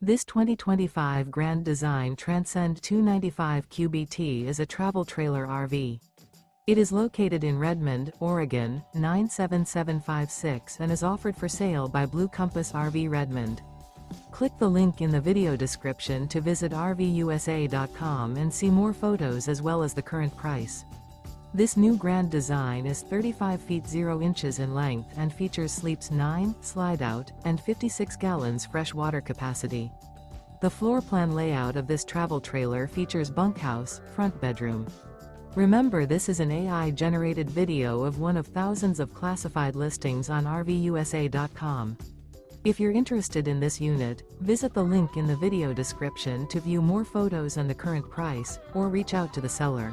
This 2025 Grand Design Transcend 295 QBT is a travel trailer RV. It is located in Redmond, Oregon, 97756 and is offered for sale by Blue Compass RV Redmond. Click the link in the video description to visit RVUSA.com and see more photos as well as the current price. This new Grand Design is 35 feet 0 inches in length and features sleeps 9, Slideout, and 56 gallons fresh water capacity. The floor plan layout of this travel trailer features bunkhouse, front bedroom. Remember, this is an AI-generated video of one of thousands of classified listings on RVUSA.com. If you're interested in this unit, visit the link in the video description to view more photos and the current price, or reach out to the seller.